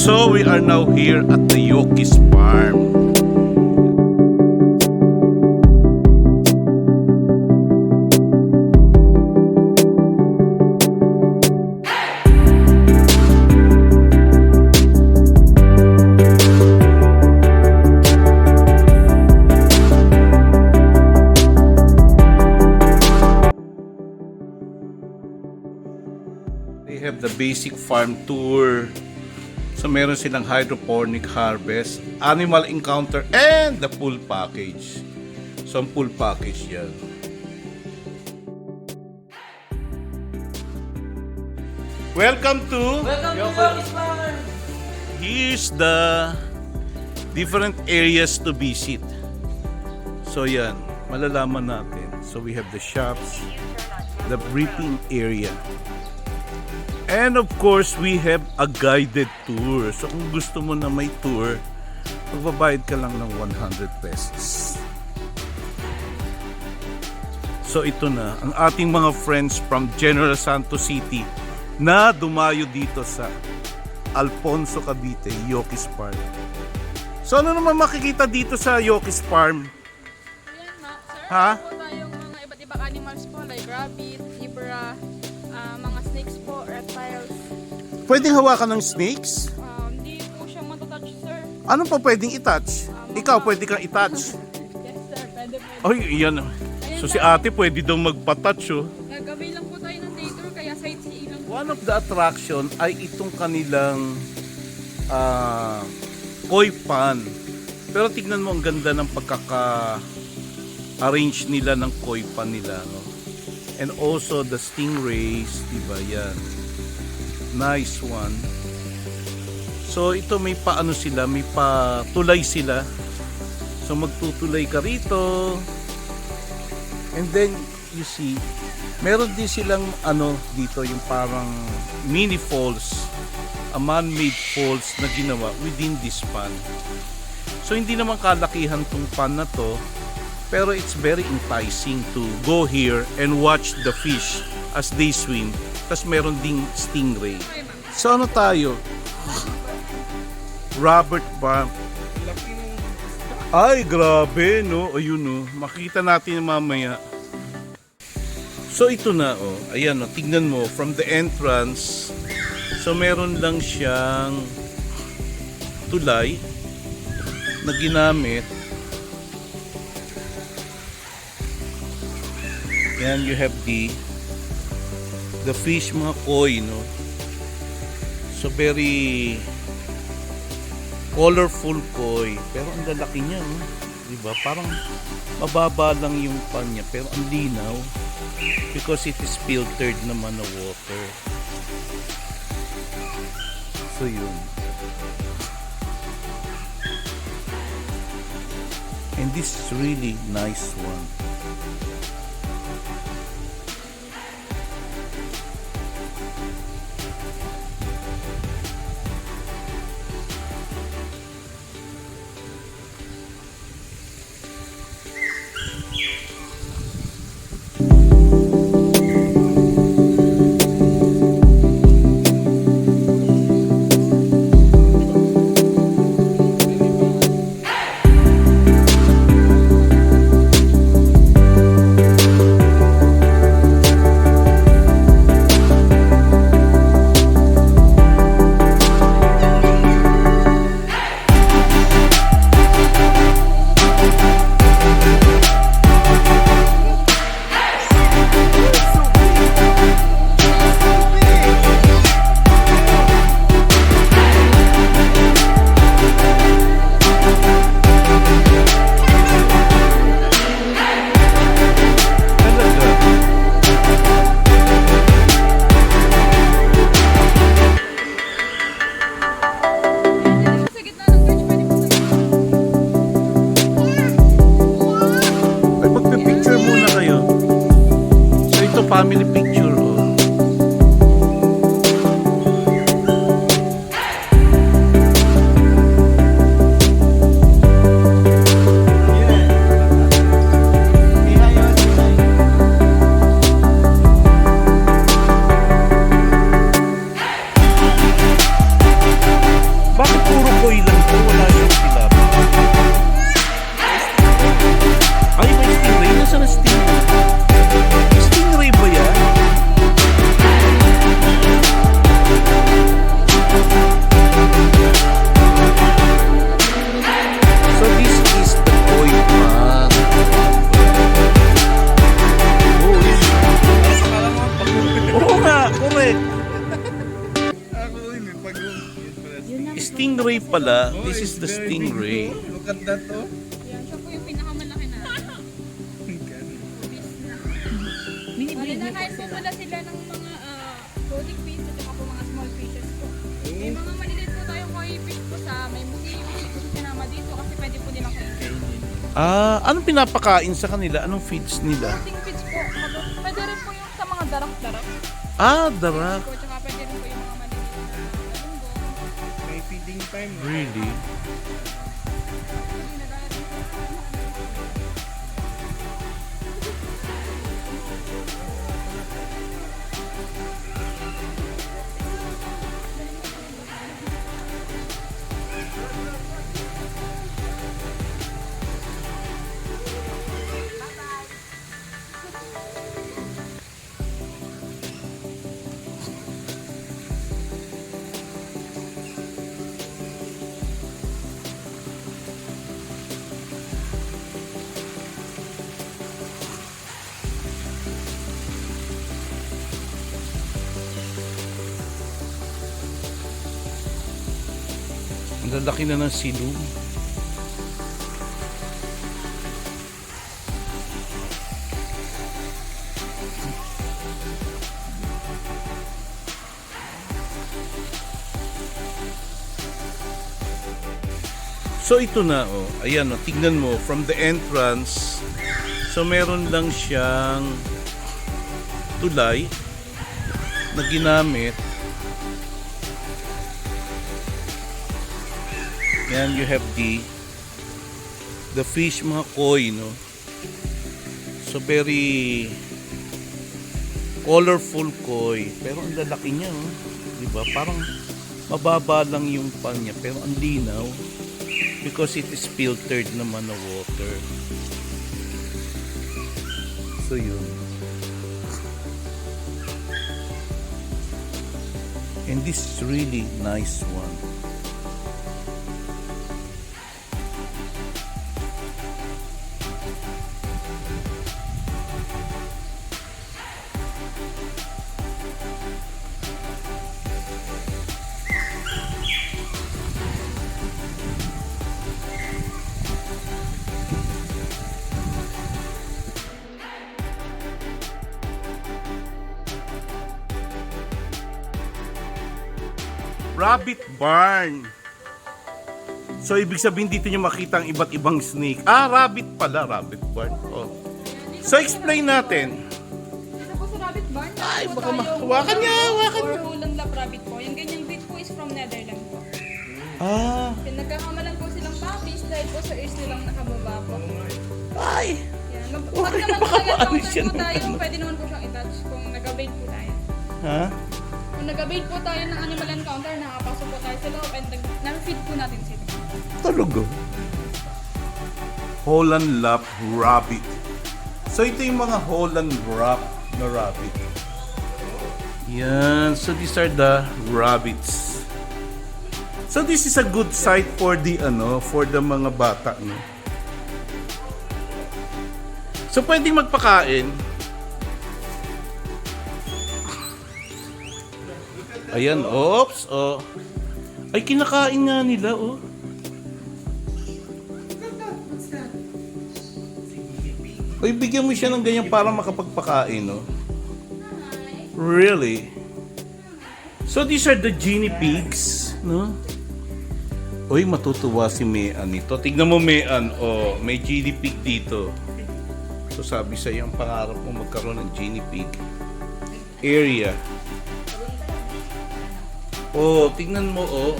So we are now here at the Yokis Farm. They have the basic farm tour. So meron silang hydroponic harvest, animal encounter, and the full package. So ang full package yan. Welcome to Yokis Farm! Here's the different areas to visit. So yan, malalaman natin. So we have the shops, the briefing area. And of course, we have a guided tour. So kung gusto mo na may tour, magbabayad ka lang ng 100 pesos. So ito na, ang ating mga friends from General Santos City na dumayo dito sa Alfonso Cavite, Yokis Farm. So ano naman makikita dito sa Yokis Farm? Ayan na, sir. Ha? Po tayong mga iba't ibang animals po, like rabbit, zebra, mga snakes po, reptiles. Pwedeng hawakan ng snakes? Hindi po siya matatouch, sir. Ano pa pwedeng i-touch? Ikaw, pwede kang i-touch. Yes, sir. Pwede po. Ay, yan. So si ate pwede daw magpa-touch, oh. Gagawin lang po tayo ng day tour, kaya sightseeing lang po. One of the attraction ay itong kanilang koi pan. Pero tignan mo ang ganda ng pagkaka-arrange nila ng koi pan nila, no? And also the stingrays, diba yan? Nice one. So ito may paano sila, may patulay sila. So magtutulay ka rito. And then you see, meron din silang dito yung parang mini falls, a man-made falls na ginawa within this pond. So hindi naman kalakihan tong pond na to, pero it's very enticing to go here and watch the fish as they swim. Tapos meron ding stingray. So ano tayo? Robert Farm. Ay, grabe, no? Ayun, no? Makita natin mamaya. So ito na, oh. Ayan, oh. Tignan mo, from the entrance. So meron lang siyang tulay na ginamit. Yan, you have the fish, mga koi, no? So very colorful koi, pero ang lalaki niya, no? Diba? Parang mababa lang yung pan niya, pero ang linaw because it is filtered naman na water. So yun. And this is really nice one. Stingray pala. This is the stingray. Look at that, oh. Yan, siya po yung pinakamalaki natin. Bali na kahit po pala sila ng mga floating fish at saka po mga small fishes po. May mga maliliit po tayong koi fish po sa may museum. Hindi po sinama dito kasi pwede po nilang kainin. Anong pinapakain sa kanila? Anong feeds nila? Floating fish po. Pwede rin po yung sa mga darak-darak. Darak. Po, tsaka pwede rin po yung mga maliliit na galunggong. May feeding time. Really? Ang lalaki na ng silong. So ito na, oh. Ayan, oh. Tignan mo from the entrance. So meron lang siyang tulay na ginamit. Yan, you have the fish, mga koi, no? So very colorful koi. Pero ang lalaki niya, oh. Diba? Parang mababa lang yung pan niya. Pero ang linaw. Because it is filtered naman na water. So yun. And this is really nice one. Rabbit barn. So ibig sabihin dito nyo makita ang iba't ibang snake. Rabbit pala, rabbit barn. Oh. So explain natin. Dito po sa rabbit barn. Ay, po baka tayong mahawakan niya, hawakan or niya. Holland lab rabbit po. Yung ganyang breed po is from Netherlands po. Nagkakamalan po silang puppies dahil po sa ears nilang nakababa po. Ay. Yan. Pag Okay, naman baka po maano nag-encounter siya po ng tayo, ano. pwede naman po siyang i-touch kung nag-avail po tayo. Ha? Kung nag-avail po tayo ng animal encounter, nakapasok po tayo sa loob and na-feed po natin sila. Talaga? Holland lap rabbit. So ito yung mga Holland wrap na rabbit. Yan. So these are the rabbits. So this is a good site for the for the mga bata, no. So pwedeng magpakain. Ayan, oops, oh. Ay, kinakain nga nila, oh. Ay, bigyan mo siya ng ganyan para makapagpakain, oh. Really? So, these are the guinea pigs, no? Uy, matutuwa si Mean nito. Tignan mo, Mean, oh, may guinea pig dito. So, sabi sa'yo, ang pangarap mo magkaroon ng guinea pig area. Oh, tingnan mo, oh.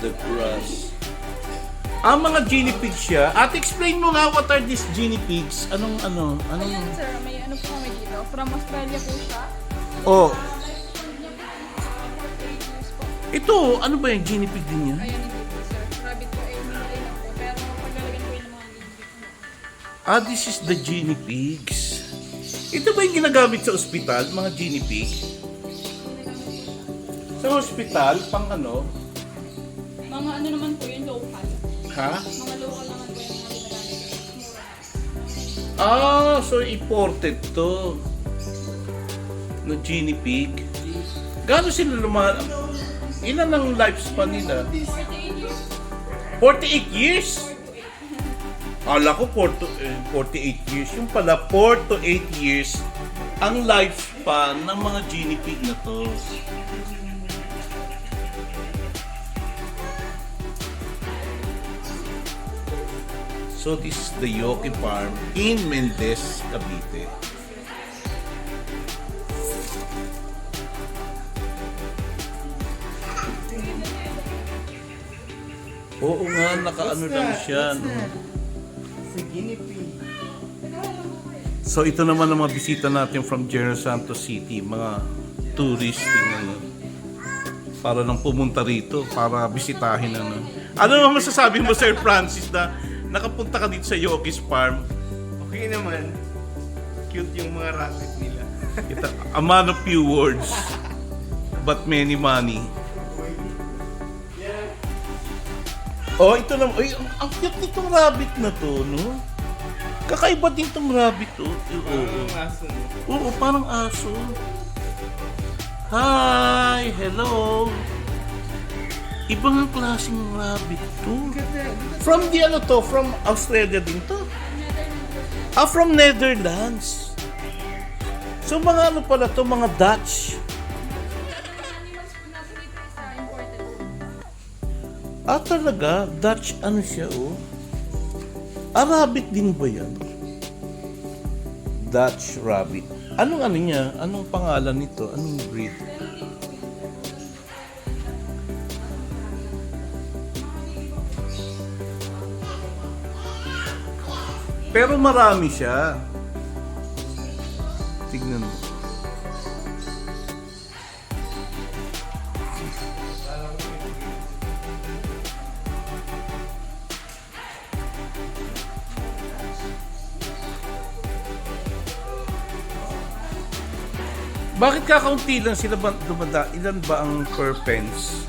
The grass. Mga guinea pigs siya. At explain mo nga, what are these guinea pigs? Anong? Ayan sir, may ano po kami dito. From Australia po siya. Oh, Lifespan niya po for 8 years po. ito, ano ba yung guinea pig din niya? Ayan hindi po sir. Rabbit po ay hindi lang po. Pero paglalagyan po yun ng mga guinea pig. This is the guinea pigs. Ito ba yung ginagamit sa ospital, mga guinea pig? Sa ospital, pang ano? Mga ano naman po yun, local. Ha? Mga local naman po yung mga ginagamit. Mura. So imported to. na guinea pig. Gaano sila ilan ang lifespan nila? 48 years? Akala ko 48 years. Yung pala, 4 to 8 years ang lifespan ng mga guinea pig na to. So this is the Yoki Farm in Mendez, Cavite. Oo nga, nakaano lang siya. No? Sa guinea pig. So ito naman ang mga bisita natin from General Santos City, mga touristing ano. Para lang pumunta rito, para bisitahin ano. Ano naman masasabi mo, Sir Francis, na nakapunta ka dito sa Yoki's Farm? Okay naman. Cute yung mga rabbit nila. A man of few words, but many money. Oh, ito naman. Ay, ang cute nitong rabbit na to, no? Kakaiba din itong rabbit, oh. Oo. Ang aso no? Oo, parang aso. Hi! Hello! Ibang ang klaseng rabbit to. From the ano to? From Australia din to? Ah, from Netherlands. So mga ano pala to? Mga Dutch. Animals po nasa dito is imported. Ah, talaga? Dutch ano siya, oh? Ah, rabbit din ba yan? Dutch rabbit. Anong ano niya? Anong pangalan nito? Anong breed? Pero marami siya. Tignan mo. Bakit kakaunti lang sila ba dumada? Ilan ba ang per pence?